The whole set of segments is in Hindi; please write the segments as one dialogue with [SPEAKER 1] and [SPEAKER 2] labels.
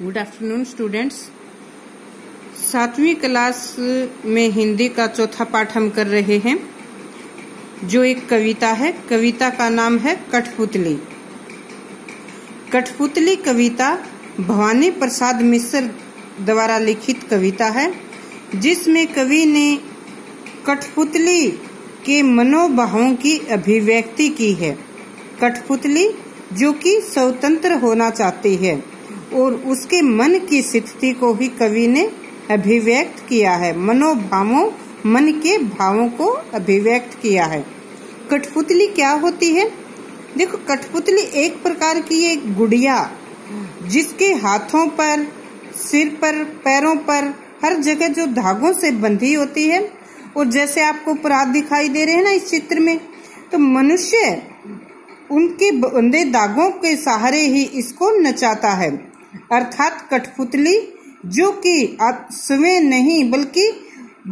[SPEAKER 1] Good afternoon students. 7वीं क्लास में हिंदी का चौथा पाठ हम कर रहे हैं, जो एक कविता है। कविता का नाम है कठपुतली। कठपुतली कविता भवानी प्रसाद मिश्र द्वारा लिखित कविता है, जिसमें कवि ने कठपुतली के मनोभावों की अभिव्यक्ति की है। कठपुतली जो कि स्वतंत्र होना चाहती है और उसके मन की स्थिति को ही कवि ने अभिव्यक्त किया है। मनोभावों, मन के भावों को अभिव्यक्त किया है। कठपुतली क्या होती है? देखो, कठपुतली एक प्रकार की एक गुड़िया, जिसके हाथों पर, सिर पर, पैरों पर, हर जगह जो धागों से बंधी होती है। और जैसे आपको अपराध दिखाई दे रहे हैं ना इस चित्र में, तो मनुष्य उनके बंधे धागों के सहारे ही इसको नचाता है। अर्थात कठपुतली जो कि स्वयं नहीं बल्कि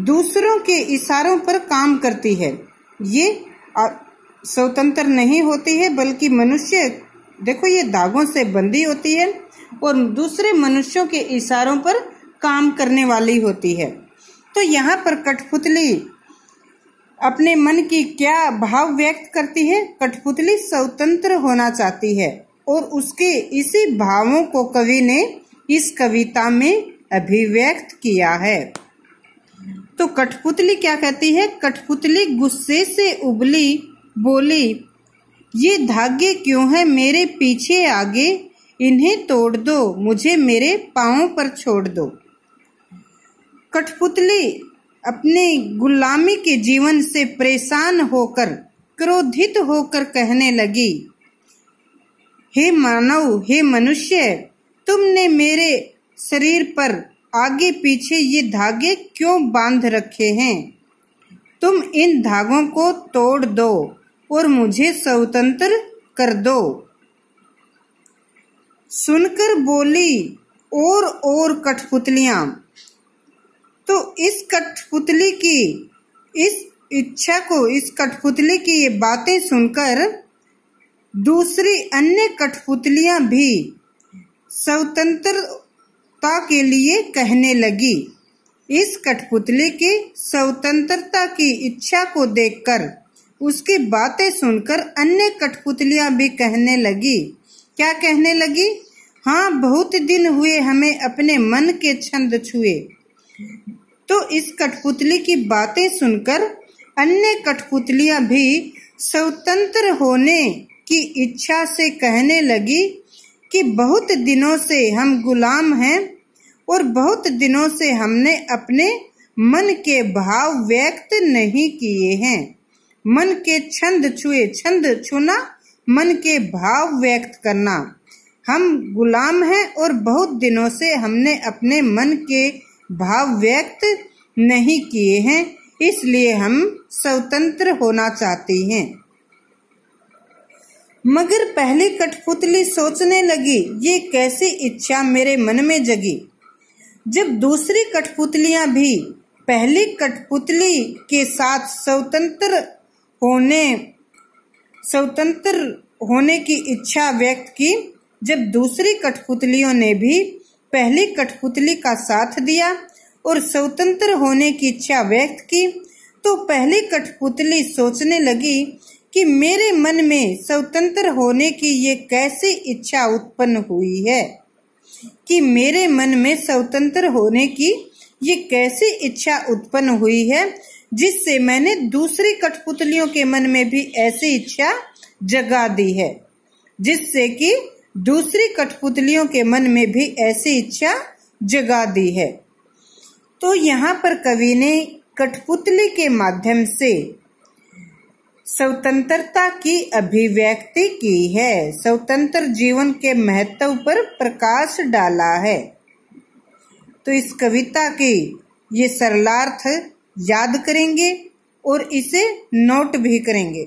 [SPEAKER 1] दूसरों के इशारों पर काम करती है, ये स्वतंत्र नहीं होती है, बल्कि मनुष्य, देखो, ये धागों से बंधी होती है और दूसरे मनुष्यों के इशारों पर काम करने वाली होती है। तो यहाँ पर कठपुतली अपने मन की क्या भाव व्यक्त करती है? कठपुतली स्वतंत्र होना चाहती है और उसके इसी भावों को कवि ने इस कविता में अभिव्यक्त किया है। तो कठपुतली क्या कहती है? कठपुतली गुस्से से उबली, बोली, ये धागे क्यों है मेरे पीछे आगे, इन्हें तोड़ दो, मुझे मेरे पांवों पर छोड़ दो। कठपुतली अपने गुलामी के जीवन से परेशान होकर, क्रोधित होकर कहने लगी, हे मानव, हे मनुष्य, तुमने मेरे शरीर पर आगे पीछे ये धागे क्यों बांध रखे हैं? तुम इन धागों को तोड़ दो और मुझे स्वतंत्र कर दो। सुनकर बोली और कठपुतलियां। तो इस कठपुतली की इस इच्छा को, इस कठपुतली की ये बातें सुनकर दूसरी अन्य कठपुतलियां भी स्वतंत्रता के लिए कहने लगी। इस कठपुतली की स्वतंत्रता की इच्छा को देखकर, उसकी बातें सुनकर अन्य कठपुतलियां भी कहने लगी। क्या कहने लगी? हाँ, बहुत दिन हुए हमें अपने मन के छंद छुए। तो इस कठपुतली की बातें सुनकर अन्य कठपुतलियां भी स्वतंत्र होने की इच्छा से कहने लगी कि बहुत दिनों से हम गुलाम हैं और बहुत दिनों से हमने अपने मन के भाव व्यक्त नहीं किए हैं। मन के छंद छुए, छंद छूना, मन के भाव व्यक्त करना। हम गुलाम हैं और बहुत दिनों से हमने अपने मन के भाव व्यक्त नहीं किए हैं, इसलिए हम स्वतंत्र होना चाहते हैं। मगर पहली कठपुतली सोचने लगी, ये कैसी इच्छा मेरे मन में जगी। जब दूसरी कठपुतलियां भी पहली कठपुतली के साथ स्वतंत्र होने की इच्छा व्यक्त की, जब दूसरी कठपुतलियों ने भी पहली कठपुतली का साथ दिया और स्वतंत्र होने की इच्छा व्यक्त की, तो पहली कठपुतली सोचने लगी कि मेरे मन में स्वतंत्र होने की ये कैसी इच्छा उत्पन्न हुई है, कि मेरे मन में स्वतंत्र होने की ये कैसी इच्छा उत्पन्न हुई है, जिससे मैंने दूसरी कठपुतलियों के मन में भी ऐसी इच्छा जगा दी है, जिससे कि दूसरी कठपुतलियों के मन में भी ऐसी इच्छा जगा दी है। तो यहाँ पर कवि ने कठपुतली के माध्यम से स्वतंत्रता की अभिव्यक्ति की है, स्वतंत्र जीवन के महत्व पर प्रकाश डाला है। तो इस कविता की ये सरलार्थ याद करेंगे और इसे नोट भी करेंगे।